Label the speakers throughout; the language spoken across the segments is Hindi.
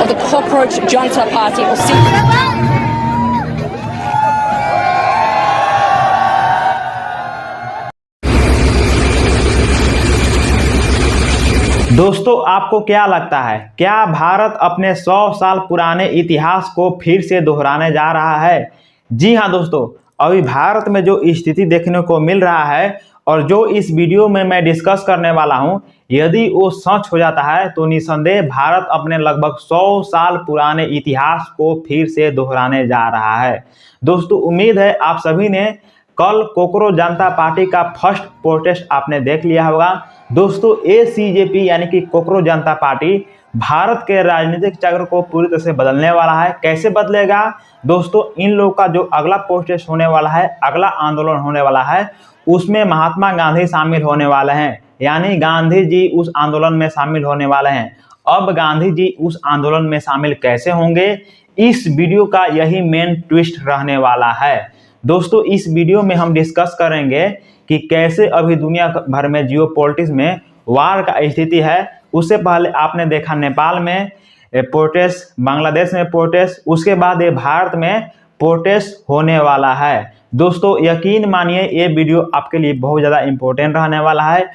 Speaker 1: of the Cockroach Junta Party or
Speaker 2: दोस्तों, आपको क्या लगता है, क्या भारत अपने 100 साल पुराने इतिहास को फिर से दोहराने जा रहा है? जी हाँ दोस्तों, अभी भारत में जो स्थिति देखने को मिल रहा है और जो इस वीडियो में मैं डिस्कस करने वाला हूं, यदि वो सच हो जाता है तो निसंदेह भारत अपने लगभग 100 साल पुराने इतिहास को फिर से दोहराने जा रहा है। दोस्तों, उम्मीद है आप सभी ने कल कोकरोच जनता पार्टी का फर्स्ट प्रोटेस्ट आपने देख लिया होगा। दोस्तों, ACJP यानी कि कोकरोच जनता पार्टी भारत के राजनीतिक चक्र को पूरी तरह से बदलने वाला है। कैसे बदलेगा दोस्तों? इन लोगों का जो अगला प्रोटेस्ट होने वाला है, अगला आंदोलन होने वाला है, उसमें महात्मा गांधी शामिल होने वाले हैं, यानी गांधी जी उस आंदोलन में शामिल होने वाले हैं। अब गांधी जी उस आंदोलन में शामिल कैसे होंगे, इस वीडियो का यही मेन ट्विस्ट रहने वाला है। दोस्तों, इस वीडियो में हम डिस्कस करेंगे कि कैसे अभी दुनिया भर में जियोपॉलिटिक्स में वार का स्थिति है। उससे पहले आपने देखा नेपाल में प्रोटेस्ट, बांग्लादेश में प्रोटेस्ट, उसके बाद ये भारत में प्रोटेस्ट होने वाला है। दोस्तों, यकीन मानिए ये वीडियो आपके लिए बहुत ज़्यादा इम्पोर्टेंट रहने वाला है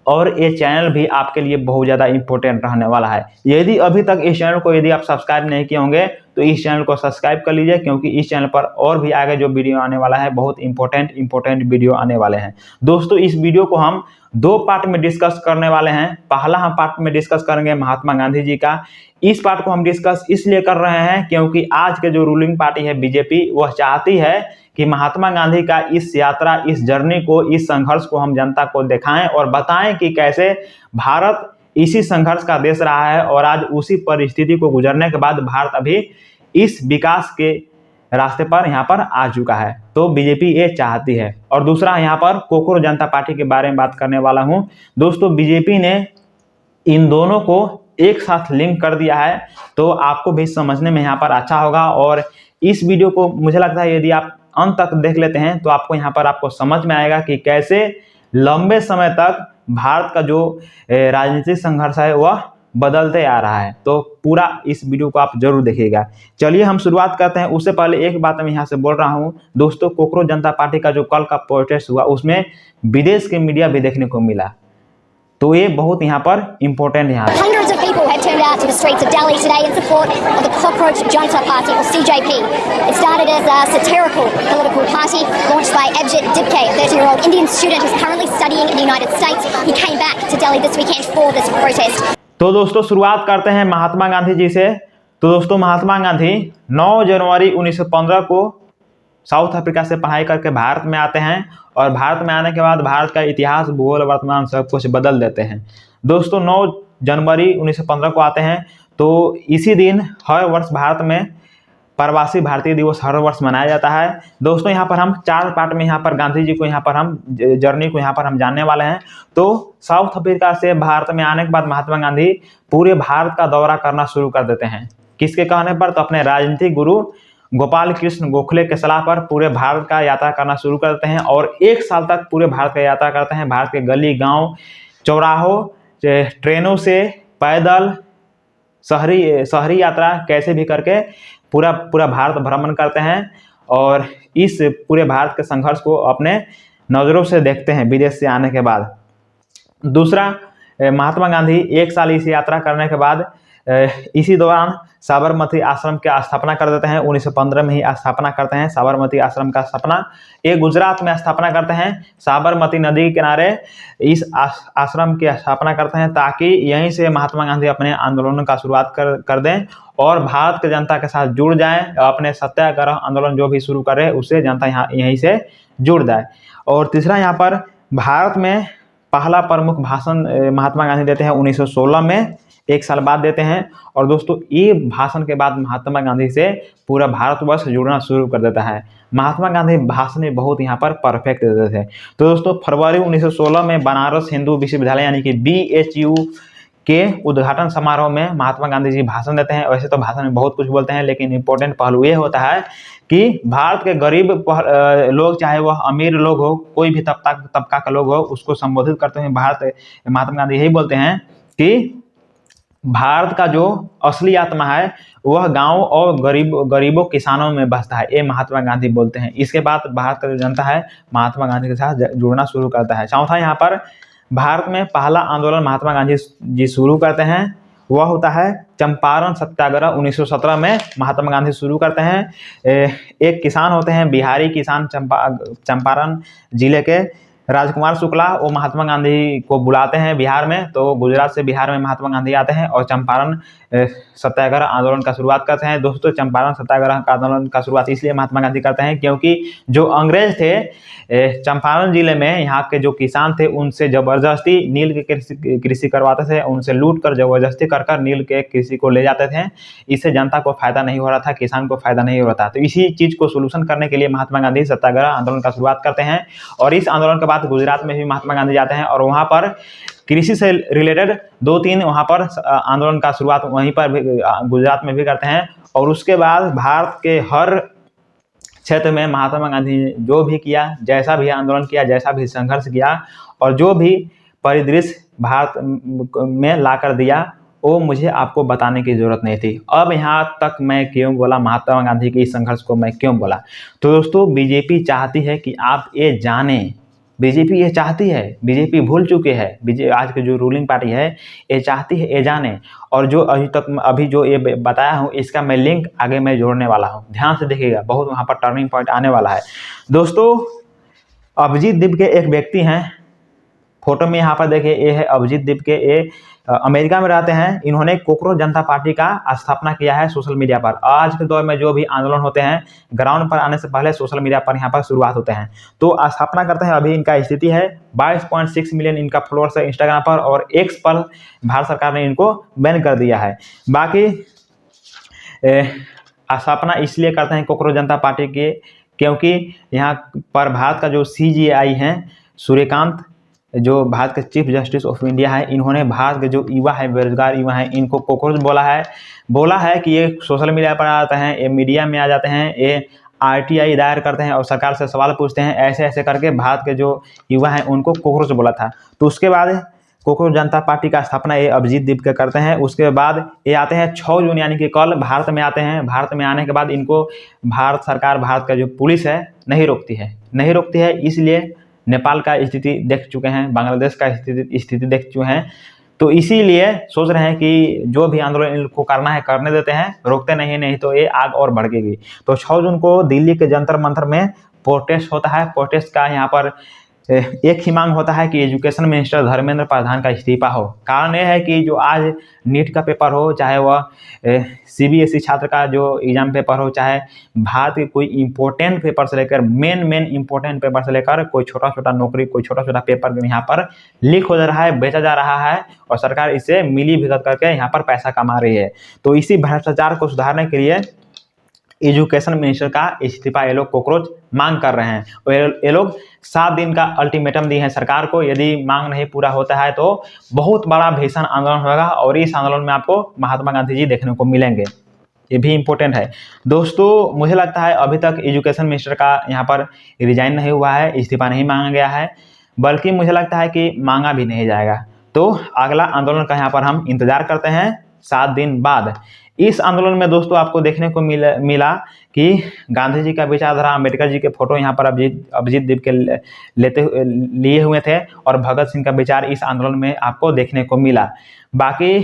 Speaker 2: और ये चैनल भी आपके लिए बहुत ज़्यादा इंपॉर्टेंट रहने वाला है। यदि अभी तक इस चैनल को यदि आप सब्सक्राइब नहीं किए होंगे तो इस चैनल को सब्सक्राइब कर लीजिए, क्योंकि इस चैनल पर और भी आगे जो वीडियो आने वाला है बहुत इंपॉर्टेंट वीडियो आने वाले हैं। दोस्तों, इस वीडियो को हम 2 पार्ट में डिस्कस करने वाले हैं। पहला हम पार्ट में डिस्कस करेंगे महात्मा गांधी जी का। इस पार्ट को हम डिस्कस इसलिए कर रहे हैं क्योंकि आज के जो रूलिंग पार्टी है BJP, वह चाहती है कि महात्मा गांधी का इस यात्रा, इस जर्नी को, इस संघर्ष को हम जनता को दिखाएं और बताएं कि कैसे भारत इसी संघर्ष का देश रहा है और आज उसी परिस्थिति को गुजरने के बाद भारत अभी इस विकास के रास्ते पर यहाँ पर आ चुका है। तो BJP ये चाहती है। और दूसरा, यहाँ पर कोकरोच जनता पार्टी के बारे में बात करने वाला हूँ। दोस्तों, BJP ने इन दोनों को एक साथ लिंक कर दिया है, तो आपको भी समझने में यहाँ पर अच्छा होगा। और इस वीडियो को मुझे लगता है यदि आप अंत तक देख लेते हैं तो आपको यहाँ पर आपको समझ में आएगा कि कैसे लंबे समय तक भारत का जो राजनीतिक संघर्ष है वह बदलते आ रहा है। तो पूरा इस वीडियो को आप जरूर देखिएगा। चलिए हम शुरुआत करते हैं। उससे पहले एक बात मैं यहाँ से बोल रहा हूँ दोस्तों, कोकरोच जनता पार्टी का जो कल का प्रोटेस्ट हुआ उसमें विदेश के मीडिया भी देखने को मिला, तो ये बहुत यहाँ पर इम्पोर्टेंट यहाँ है।
Speaker 3: Hundreds of people have turned out to the streets of Delhi today in support of the Cockroach Junta Party or CJP. It started as a satirical political party launched by Abhijit Dipke, a 30-year-old Indian student who's currently studying in the United States. He came back to Delhi this weekend for this protest.
Speaker 2: तो दोस्तों, शुरुआत करते हैं महात्मा गांधी जी से। तो दोस्तों, महात्मा गांधी 9 जनवरी 1915 को साउथ अफ्रीका से पढ़ाई करके भारत में आते हैं और भारत में आने के बाद भारत का इतिहास, भूगोल, वर्तमान सब कुछ बदल देते हैं। दोस्तों, 9 जनवरी 1915 को आते हैं, तो इसी दिन हर वर्ष भारत में प्रवासी भारतीय दिवस हर वर्ष मनाया जाता है। दोस्तों, यहाँ पर हम 4 पार्ट में यहाँ पर गांधी जी को, यहाँ पर हम जर्नी को यहाँ पर हम जानने वाले हैं। तो साउथ अफ्रीका से भारत में आने के बाद महात्मा गांधी पूरे भारत का दौरा करना शुरू कर देते हैं। किसके कहने पर? तो अपने राजनीतिक गुरु गोपाल कृष्ण गोखले के सलाह पर पूरे भारत का यात्रा करना शुरू करते हैं और 1 साल तक पूरे भारत का यात्रा करते हैं। भारत के गली, गांव, चौराहों, ट्रेनों से, पैदल, शहरी यात्रा, कैसे भी करके पूरा भारत भ्रमण करते हैं और इस पूरे भारत के संघर्ष को अपने नज़रों से देखते हैं विदेश से आने के बाद। दूसरा, महात्मा गांधी 1 साल इस यात्रा करने के बाद इसी दौरान साबरमती आश्रम की स्थापना कर देते हैं। 1915 में ही स्थापना करते हैं साबरमती आश्रम का स्थापना। ये गुजरात में स्थापना करते हैं, साबरमती नदी के किनारे इस आश्रम की स्थापना करते हैं ताकि यहीं से महात्मा गांधी अपने आंदोलन का शुरुआत कर दें और भारत के जनता के साथ जुड़ जाएं। अपने सत्याग्रह आंदोलन जो भी शुरू कर रहे हैं उससे जनता यहीं से जुड़ जाए। और तीसरा, यहाँ पर भारत में पहला प्रमुख भाषण महात्मा गांधी देते हैं 1916 में, 1 साल बाद देते हैं। और दोस्तों, ये भाषण के बाद महात्मा गांधी से पूरा भारतवर्ष जुड़ना शुरू कर देता है। महात्मा गांधी भाषण में बहुत यहाँ पर परफेक्ट देते थे। तो दोस्तों, फरवरी 1916 में बनारस हिंदू विश्वविद्यालय यानी कि BHU के उद्घाटन समारोह में महात्मा गांधी जी भाषण देते हैं। वैसे तो भाषण में बहुत कुछ बोलते हैं, लेकिन इम्पोर्टेंट पहलू ये होता है कि भारत के गरीब लोग, चाहे वह अमीर लोग हो, कोई भी तबका का लोग हो, उसको संबोधित करते हुए महात्मा गांधी यही बोलते हैं कि भारत का जो असली आत्मा है वह गांव और गरीबों किसानों में बसता है, ये महात्मा गांधी बोलते हैं। इसके बाद भारत का जो जनता है महात्मा गांधी के साथ जुड़ना शुरू करता है। चौथा, यहाँ पर भारत में पहला आंदोलन महात्मा गांधी जी शुरू करते हैं, वह होता है चंपारण सत्याग्रह। 1917 में महात्मा गांधी शुरू करते हैं। एक किसान होते हैं, बिहारी किसान, चंपारण जिले के राजकुमार शुक्ला, वो महात्मा गांधी को बुलाते हैं बिहार में। तो गुजरात से बिहार में महात्मा गांधी आते हैं और चंपारण सत्याग्रह आंदोलन का शुरुआत करते हैं। दोस्तों, चंपारण सत्याग्रह का आंदोलन का शुरुआत इसलिए महात्मा गांधी करते हैं क्योंकि जो अंग्रेज थे चंपारण जिले में, यहाँ के जो किसान थे उनसे जबरदस्ती नील के कृषि करवाते थे, उनसे लूट कर जबरदस्ती कर नील के कृषि को ले जाते थे। इससे जनता को फायदा नहीं हो रहा था, किसान को फायदा नहीं हो रहा था। तो इसी चीज को सोल्यूशन करने के लिए महात्मा गांधी सत्याग्रह आंदोलन का शुरुआत करते हैं। और इस आंदोलन के बाद गुजरात में भी महात्मा गांधी जाते हैं और वहाँ पर कृषि से रिलेटेड 2-3 वहाँ पर आंदोलन का शुरुआत वहीं पर भी गुजरात में भी करते हैं। और उसके बाद भारत के हर क्षेत्र में महात्मा गांधी ने जो भी किया, जैसा भी आंदोलन किया, जैसा भी संघर्ष किया और जो भी परिदृश्य भारत में ला कर दिया, वो मुझे आपको बताने की जरूरत नहीं थी। अब यहाँ तक मैं क्यों बोला, महात्मा गांधी के इस संघर्ष को मैं क्यों बोला? तो दोस्तों, बीजेपी चाहती है कि आप ये जानें, बीजेपी ये चाहती है, बीजेपी भूल चुके हैं, आज की जो रूलिंग पार्टी है ये चाहती है ये जाने। और जो अभी जो ये बताया हूँ इसका मैं लिंक आगे मैं जोड़ने वाला हूँ, ध्यान से देखिएगा, बहुत वहाँ पर टर्निंग पॉइंट आने वाला है। दोस्तों, अभिजीत दीप के एक व्यक्ति हैं, फोटो में यहाँ पर देखिए, ये है अभिजीत दीप के, ये अमेरिका में रहते हैं। इन्होंने कोकरोच जनता पार्टी का स्थापना किया है सोशल मीडिया पर। आज के दौर में जो भी आंदोलन होते हैं ग्राउंड पर आने से पहले सोशल मीडिया पर यहाँ पर शुरुआत होते हैं। तो स्थापना करते हैं। अभी इनका स्थिति है 22.6 मिलियन इनका फॉलोअर्स है इंस्टाग्राम पर, और एक्स पर भारत सरकार ने इनको बैन कर दिया है। बाकी स्थापना इसलिए करते हैं कोकरोच जनता पार्टी के क्योंकि यहाँ पर भारत का जो CJI हैं सूर्यकांत, जो भारत के चीफ जस्टिस ऑफ इंडिया है, इन्होंने भारत के जो युवा है, बेरोजगार युवा हैं, इनको कोकरोच बोला है कि ये सोशल मीडिया पर आते हैं, ये मीडिया में आ जाते हैं, ये RTI दायर करते हैं और सरकार से सवाल पूछते हैं, ऐसे ऐसे करके भारत के जो युवा हैं उनको कोकरोच बोला था। तो उसके बाद कोकरोच जनता पार्टी का स्थापना ये अभिजीत दीप के करते हैं। उसके बाद ये आते हैं 6 जून यानी कि कल भारत में आते हैं। भारत में आने के बाद इनको भारत सरकार, भारत का जो पुलिस है नहीं रोकती है, इसलिए नेपाल का स्थिति देख चुके हैं, बांग्लादेश का स्थिति देख चुके हैं। तो इसीलिए सोच रहे हैं कि जो भी आंदोलन इनको करना है करने देते हैं, रोकते नहीं तो ये आग और भड़केगी। तो 6 जून को दिल्ली के जंतर मंतर में प्रोटेस्ट होता है। प्रोटेस्ट का यहाँ पर एक ही मांग होता है कि एजुकेशन मिनिस्टर धर्मेंद्र प्रधान का इस्तीफा हो। कारण यह है कि जो आज नीट का पेपर हो, चाहे वह CBSE छात्र का जो एग्जाम पेपर हो, चाहे भारत के कोई इंपॉर्टेंट पेपर से लेकर मेन इंपॉर्टेंट पेपर से लेकर कोई छोटा छोटा नौकरी, कोई छोटा छोटा पेपर यहाँ पर लीक हो जा रहा है, बेचा जा रहा है और सरकार इसे मिली भगत करके यहाँ पर पैसा कमा रही है। तो इसी भ्रष्टाचार को सुधारने के लिए एजुकेशन मिनिस्टर का इस्तीफा ये लोग कोकरोच मांग कर रहे हैं। और ये लोग 7 दिन का अल्टीमेटम दिए हैं सरकार को। यदि मांग नहीं पूरा होता है तो बहुत बड़ा भीषण आंदोलन होगा और इस आंदोलन में आपको महात्मा गांधी जी देखने को मिलेंगे। ये भी इम्पोर्टेंट है। दोस्तों, मुझे लगता है अभी तक एजुकेशन मिनिस्टर का यहाँ पर रिजाइन नहीं हुआ है, इस्तीफा नहीं मांगा गया है, बल्कि मुझे लगता है कि मांगा भी नहीं जाएगा। तो अगला आंदोलन का यहाँ पर हम इंतजार करते हैं 7 दिन बाद। इस आंदोलन में दोस्तों आपको देखने को मिला कि गांधी जी का विचारधारा, अम्बेडकर जी के फोटो यहाँ पर अभिजीत दीप के लिए हुए थे और भगत सिंह का विचार इस आंदोलन में आपको देखने को मिला। बाकी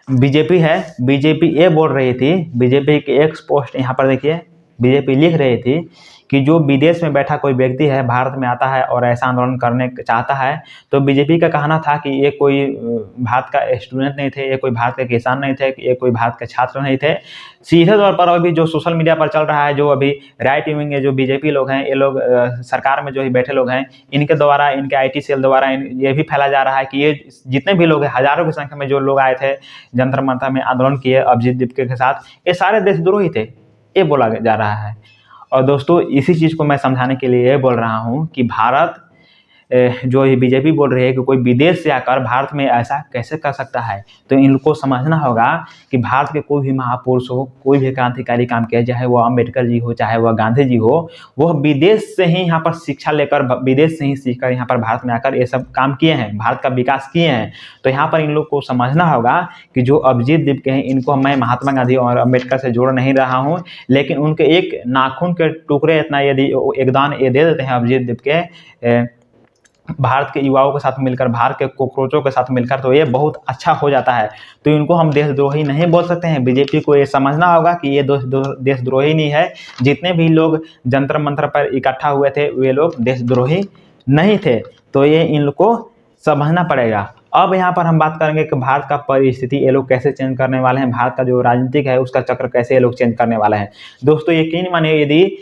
Speaker 2: बीजेपी है, बीजेपी ये बोल रही थी, बीजेपी की एक पोस्ट यहाँ पर देखिए, बीजेपी लिख रही थी कि जो विदेश में बैठा कोई व्यक्ति है भारत में आता है और ऐसा आंदोलन करने चाहता है, तो बीजेपी का कहना था कि ये कोई भारत का स्टूडेंट नहीं थे, ये कोई भारत के किसान नहीं थे, ये कोई भारत के छात्र नहीं थे। सीधे तौर पर अभी जो सोशल मीडिया पर चल रहा है, जो अभी राइट विंग जो बीजेपी लोग हैं, ये लोग सरकार में जो ही बैठे लोग हैं, इनके द्वारा, इनके IT सेल द्वारा ये भी फैला जा रहा है कि ये जितने भी लोग हैं, हजारों की संख्या में जो लोग आए थे जंतर मंतर में आंदोलन किए अभिजीत दीप के साथ, ये सारे देशद्रोही थे, ये बोला जा रहा है। और दोस्तों, इसी चीज़ को मैं समझाने के लिए ये बोल रहा हूँ कि भारत जो ये बीजेपी बोल रही है कि कोई विदेश से आकर भारत में ऐसा कैसे कर सकता है, तो इनको समझना होगा कि भारत के कोई भी महापुरुष हो, कोई भी क्रांतिकारी काम किया, चाहे वह अम्बेडकर जी हो, चाहे वह गांधी जी हो, वह विदेश से ही यहाँ पर शिक्षा लेकर, विदेश से ही सीखकर यहाँ पर भारत में आकर ये सब काम किए हैं, भारत का विकास किए हैं। तो यहाँ पर इन लोग को समझना होगा कि जो अभिजीत दीपके हैं, इनको मैं महात्मा गांधी और अम्बेडकर से जोड़ नहीं रहा हूँ, लेकिन उनके एक नाखून के टुकड़े इतना यदि योगदान ये दे देते हैं अभिजीत दीपके भारत के युवाओं के साथ मिलकर, भारत के कॉकरोचों के साथ मिलकर, तो ये बहुत अच्छा हो जाता है। तो इनको हम देशद्रोही नहीं बोल सकते हैं। बीजेपी को ये समझना होगा कि ये देशद्रोही नहीं है। जितने भी लोग जंतर मंत्र पर इकट्ठा हुए थे वे लोग देशद्रोही नहीं थे। तो ये इनको समझना पड़ेगा। अब यहाँ पर हम बात करेंगे कि भारत का परिस्थिति ये लोग कैसे चेंज करने वाले हैं, भारत का जो राजनीतिक है उसका चक्र कैसे ये लोग चेंज करने वाले हैं। दोस्तों यकीन मानिए, यदि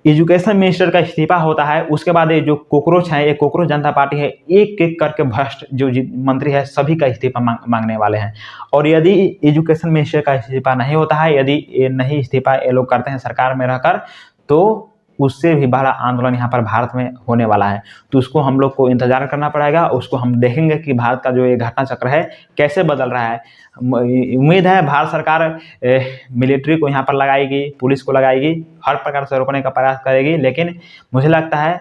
Speaker 2: एजुकेशन मिनिस्टर का इस्तीफा होता है, उसके बाद ये जो कॉकरोच है, ये कॉकरोच जनता पार्टी है, एक एक करके भ्रष्ट जो मंत्री है सभी का इस्तीफा मांगने वाले हैं। और यदि एजुकेशन मिनिस्टर का इस्तीफा नहीं होता है, यदि ये नहीं इस्तीफा ये लोग करते हैं सरकार में रहकर, तो उससे भी बड़ा आंदोलन यहाँ पर भारत में होने वाला है। तो उसको हम लोग को इंतजार करना पड़ेगा। उसको हम देखेंगे कि भारत का जो ये घटना चक्र है कैसे बदल रहा है। उम्मीद है भारत सरकार मिलिट्री को यहाँ पर लगाएगी, पुलिस को लगाएगी, हर प्रकार से रोकने का प्रयास करेगी। लेकिन मुझे लगता है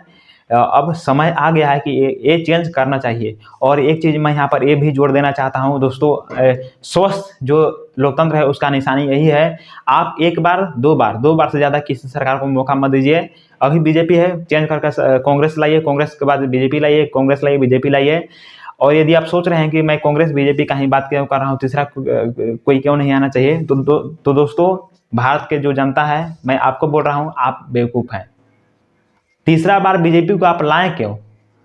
Speaker 2: अब समय आ गया है कि ये चेंज करना चाहिए। और एक चीज़ मैं यहाँ पर ये भी जोड़ देना चाहता हूँ दोस्तों, स्वस्थ जो लोकतंत्र है उसका निशानी यही है, आप एक बार दो बार से ज़्यादा किसी सरकार को मौका मत दीजिए। अभी बीजेपी है, चेंज करके कांग्रेस लाइए, कांग्रेस के बाद बीजेपी लाइए, कांग्रेस लाइए, बीजेपी लाइए। और यदि आप सोच रहे हैं कि मैं कांग्रेस बीजेपी का ही बात क्यों कर रहा हूँ, तीसरा कोई क्यों नहीं आना चाहिए, तो दोस्तों भारत के जो जनता है, मैं आपको बोल रहा हूँ, आप बेवकूफ़ हैं। तीसरा बार बीजेपी को आप लाएं क्यों?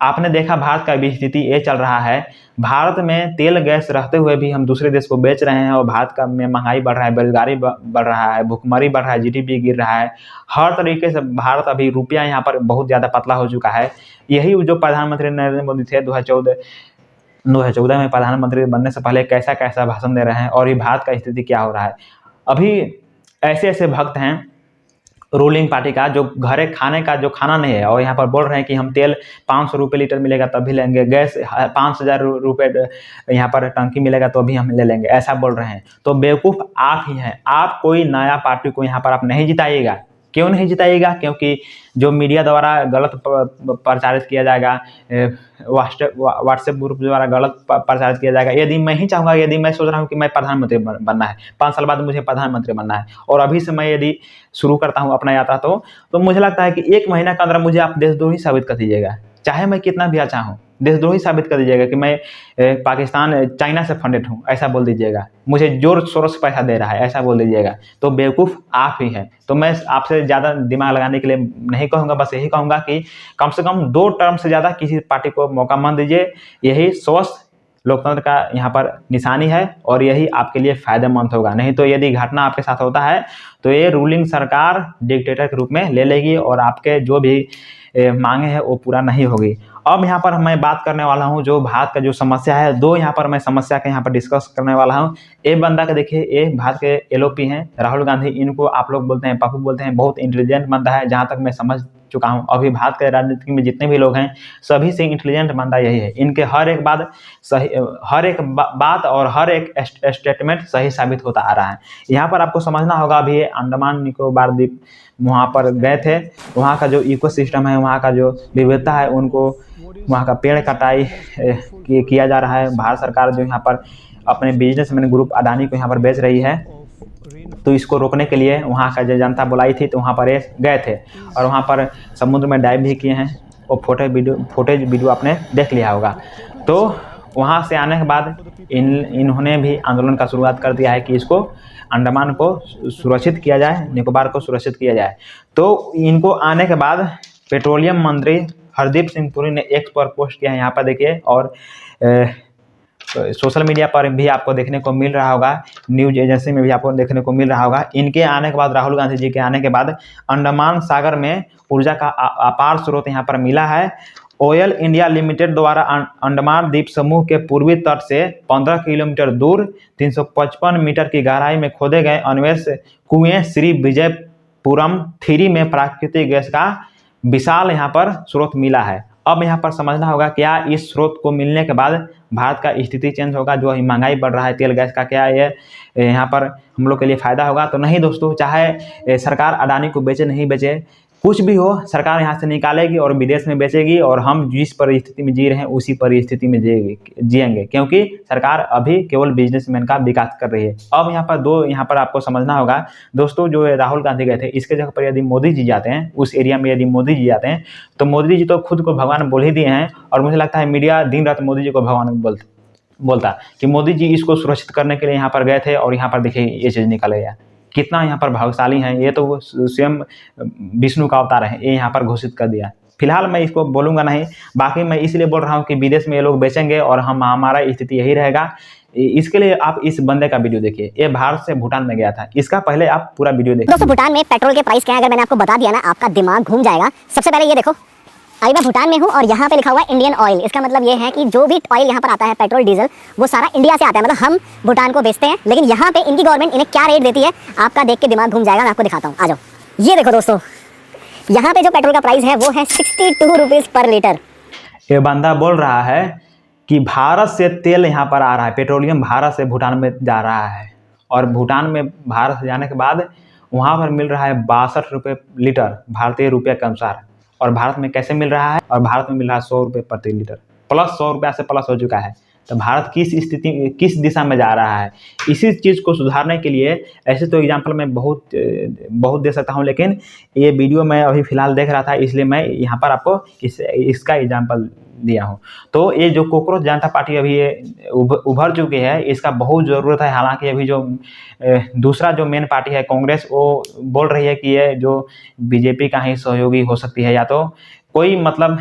Speaker 2: आपने देखा भारत का भी स्थिति ये चल रहा है, भारत में तेल गैस रहते हुए भी हम दूसरे देश को बेच रहे हैं। और भारत का में महंगाई बढ़ रहा है, बेरोजगारी बढ़ रहा है, भुखमरी बढ़ रहा है, जीडीपी गिर रहा है। हर तरीके से भारत अभी रुपया यहाँ पर बहुत ज़्यादा पतला हो चुका है। यही जो प्रधानमंत्री नरेंद्र मोदी थे 2014 में प्रधानमंत्री बनने से पहले कैसा कैसा भाषण दे रहे हैं, और ये भारत का स्थिति क्या हो रहा है। अभी ऐसे ऐसे भक्त हैं रूलिंग पार्टी का जो घरे खाने का जो खाना नहीं है, और यहाँ पर बोल रहे हैं कि हम तेल 500 रुपये लीटर मिलेगा तब भी लेंगे, गैस 5,000 रुपये यहाँ पर टंकी मिलेगा तो भी हम ले लेंगे, ऐसा बोल रहे हैं। तो बेवकूफ़ आप ही हैं। आप कोई नया पार्टी को यहाँ पर आप नहीं जिताइएगा। क्यों नहीं जिताइएगा? क्योंकि जो मीडिया द्वारा गलत प्रचारित किया जाएगा, व्हाट्सएप ग्रुप द्वारा गलत प्रचारित किया जाएगा। यदि मैं ही चाहूँगा, यदि मैं सोच रहा हूँ कि मैं प्रधानमंत्री बनना है, 5 साल बाद मुझे प्रधानमंत्री बनना है, और अभी से मैं यदि शुरू करता हूँ अपना यात्रा, तो मुझे लगता है कि 1 महीना के अंदर मुझे आप देशद्रोही साबित कर दीजिएगा। चाहे मैं कितना भी अच्छा हूँ, देशद्रोही साबित कर दीजिएगा कि मैं पाकिस्तान चाइना से फंडेड हूँ, ऐसा बोल दीजिएगा। मुझे जोर शोर से पैसा दे रहा है, ऐसा बोल दीजिएगा। तो बेवकूफ़ आप ही हैं। तो मैं आपसे ज़्यादा दिमाग लगाने के लिए नहीं कहूँगा, बस यही कहूँगा कि कम से कम 2 टर्म से ज़्यादा किसी पार्टी को मौका मत दीजिए। यही स्वस्थ लोकतंत्र का यहाँ पर निशानी है, और यही आपके लिए फ़ायदेमंद होगा। नहीं तो यदि घटना आपके साथ होता है तो ये रूलिंग सरकार डिक्टेटर के रूप में ले लेगी, और आपके जो भी मांगे हैं वो पूरा नहीं होगी। अब यहाँ पर मैं बात करने वाला हूँ जो भारत का जो समस्या है, 2 यहाँ पर मैं समस्या के यहाँ पर डिस्कस करने वाला हूँ। एक बंदा का देखिए, ये भारत के एलओपी हैं राहुल गांधी, इनको आप लोग बोलते हैं पप्पू बोलते हैं, बहुत इंटेलिजेंट बंदा है जहाँ तक मैं समझ चुका हूँ। अभी भारत के राजनीति में जितने भी लोग हैं सभी से इंटेलिजेंट बंदा यही है। इनके हर एक बात और हर एक स्टेटमेंट सही साबित होता आ रहा है। यहाँ पर आपको समझना होगा, अभी ये अंडमान निकोबार द्वीप वहाँ पर गए थे, वहाँ का जो इकोसिस्टम है, वहाँ का जो विविधता है, उनको वहाँ का पेड़ कटाई किया जा रहा है। भारत सरकार जो यहाँ पर अपने बिजनेसमैन ग्रुप अडानी को यहाँ पर बेच रही है, तो इसको रोकने के लिए वहाँ का जो जनता बुलाई थी, तो वहाँ पर गए थे और वहाँ पर समुद्र में डाइव भी किए हैं। वो फुटेज वीडियो आपने देख लिया होगा। तो वहाँ से आने के बाद इन्होंने भी आंदोलन का शुरुआत कर दिया है कि इसको अंडमान को सुरक्षित किया जाए, निकोबार को सुरक्षित किया जाए। तो इनको आने के बाद पेट्रोलियम मंत्री हरदीप सिंह पुरी ने एक्स पर पोस्ट किया है, यहाँ पर देखिए, और सोशल मीडिया पर भी आपको देखने को मिल रहा होगा, न्यूज एजेंसी में भी आपको देखने को मिल रहा होगा। इनके आने के बाद, राहुल गांधी जी के आने के बाद, अंडमान सागर में ऊर्जा का अपार स्रोत यहाँ पर मिला है। ऑयल इंडिया लिमिटेड द्वारा अंडमान द्वीप समूह के पूर्वी तट से 15 किलोमीटर दूर 355 मीटर की गहराई में खोदे गए अन्वेष कुएं श्री विजयपुरम 3 में प्राकृतिक गैस का विशाल यहाँ पर स्रोत मिला है। अब यहाँ पर समझना होगा क्या इस स्रोत को मिलने के बाद भारत का स्थिति चेंज होगा, जो महंगाई बढ़ रहा है तेल गैस का, क्या ये यहाँ पर हम लोग के लिए फ़ायदा होगा? तो नहीं दोस्तों, चाहे सरकार अडानी को बेचे नहीं बेचे, कुछ भी हो, सरकार यहाँ से निकालेगी और विदेश में बेचेगी, और हम जिस परिस्थिति में जी रहे हैं उसी परिस्थिति में जिएंगे, क्योंकि सरकार अभी केवल बिजनेसमैन का विकास कर रही है। अब यहाँ पर आपको समझना होगा दोस्तों, जो राहुल गांधी गए थे, इसके जगह पर यदि मोदी जी जाते हैं, उस एरिया में यदि मोदी जी जाते हैं, तो मोदी जी तो खुद को भगवान बोल ही दिए हैं, और मुझे लगता है मीडिया दिन रात मोदी जी को भगवान बोलता कि मोदी जी इसको सुरक्षित करने के लिए यहाँ पर गए थे, और यहाँ पर देखिए ये चीज़ निकल गया। कितना यहाँ पर भाग्यशाली हैं, ये तो स्वयं विष्णु का अवतार है, ये यहाँ पर घोषित कर दिया। फिलहाल मैं इसको बोलूँगा नहीं, बाकी मैं इसलिए बोल रहा हूँ कि विदेश में ये लोग बेचेंगे और हमारा स्थिति यही रहेगा। इसके लिए आप इस बंदे का वीडियो देखिए, ये भारत से भूटान में गया था, इसका पहले आप पूरा वीडियो देखिए।
Speaker 3: दोस्तों भूटान में पेट्रोल के प्राइस क्या है, अगर मैंने आपको बता दिया ना, आपका दिमाग घूम जाएगा। सबसे पहले ये देखो, अभी मैं भूटान में हूँ और यहाँ पे लिखा हुआ है इंडियन ऑयल। इसका मतलब ये है कि जो भी ऑयल यहाँ पर आता है, पेट्रोल डीजल, वो सारा इंडिया से आता है, मतलब हम भूटान को बेचते हैं। लेकिन यहाँ पे इनकी गवर्नमेंट इन्हें क्या रेट देती है, आपका देख के दिमाग घूम जाएगा। मैं आपको दिखाता हूँ, आ जाओ। ये देखो दोस्तों, यहाँ पे जो पेट्रोल का प्राइस है वो है 62 रुपीज़ पर लीटर।
Speaker 2: ये बंदा बोल रहा है कि भारत से तेल यहाँ पर आ रहा है, पेट्रोलियम भारत से भूटान में जा रहा है, और भूटान में भारत से जाने के बाद वहाँ पर मिल रहा है 62 रुपये लीटर भारतीय रुपये के अनुसार। और भारत में कैसे मिल रहा है, और भारत में मिल रहा है 100 रुपये प्रति लीटर, प्लस 100 रुपया से प्लस हो चुका है। तो भारत किस दिशा में जा रहा है, इसी चीज़ को सुधारने के लिए ऐसे तो एग्जांपल मैं बहुत दे सकता हूं, लेकिन ये वीडियो मैं अभी फ़िलहाल देख रहा था, इसलिए मैं यहाँ पर आपको इसका एग्जांपल दिया हूँ। तो ये जो कॉकरोच जनता पार्टी अभी ये उभर चुकी है, इसका बहुत ज़रूरत है। हालांकि अभी जो दूसरा जो मेन पार्टी है कांग्रेस, वो बोल रही है कि ये जो बीजेपी का ही सहयोगी हो सकती है, या तो कोई मतलब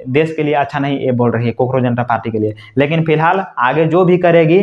Speaker 2: देश के लिए अच्छा नहीं, ये बोल रही है कॉकरोच जनता पार्टी के लिए। लेकिन फिलहाल आगे जो भी करेगी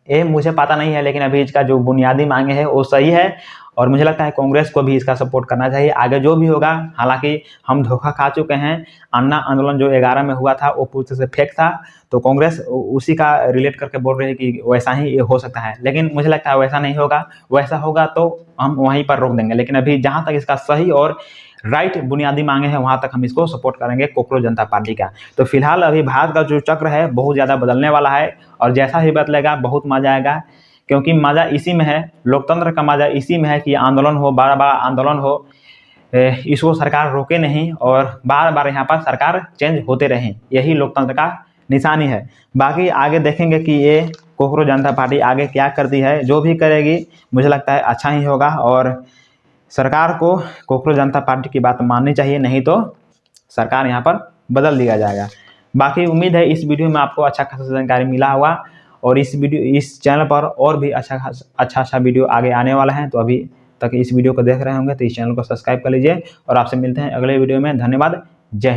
Speaker 2: ये मुझे पता नहीं है, लेकिन अभी इसका जो बुनियादी मांगे है वो सही है, और मुझे लगता है कांग्रेस को भी इसका सपोर्ट करना चाहिए। आगे जो भी होगा, हालांकि हम धोखा खा चुके हैं, अन्ना आंदोलन जो 11 में हुआ था वो पूरी तरह से फेक था, तो कांग्रेस उसी का रिलेट करके बोल रही है कि वैसा ही ये हो सकता है। लेकिन मुझे लगता है वैसा नहीं होगा, वैसा होगा तो हम वहीं पर रोक देंगे। लेकिन अभी जहाँ तक इसका सही और राइट बुनियादी मांगे हैं, वहाँ तक हम इसको सपोर्ट करेंगे कॉकरोच जनता पार्टी का। तो फिलहाल अभी भारत का जो चक्र है बहुत ज़्यादा बदलने वाला है, और जैसा ही बदलेगा बहुत मज़ा आएगा, क्योंकि मज़ा इसी में है, लोकतंत्र का मज़ा इसी में है कि आंदोलन हो, बार बार आंदोलन हो, इसको सरकार रोके नहीं, और बार बार यहाँ पर सरकार चेंज होते रहें, यही लोकतंत्र का निशानी है। बाकी आगे देखेंगे कि ये कॉकरोच जनता पार्टी आगे क्या करती है। जो भी करेगी मुझे लगता है अच्छा ही होगा, और सरकार को कॉकरोच जनता पार्टी की बात माननी चाहिए, नहीं तो सरकार यहाँ पर बदल दिया जाएगा। बाकी उम्मीद है इस वीडियो में आपको अच्छा खासा जानकारी मिला होगा, और इस चैनल पर और भी अच्छा वीडियो आगे आने वाला है। तो अभी तक इस वीडियो को देख रहे होंगे तो इस चैनल को सब्सक्राइब कर लीजिए, और आपसे मिलते हैं अगले वीडियो में। धन्यवाद, जय हिंद।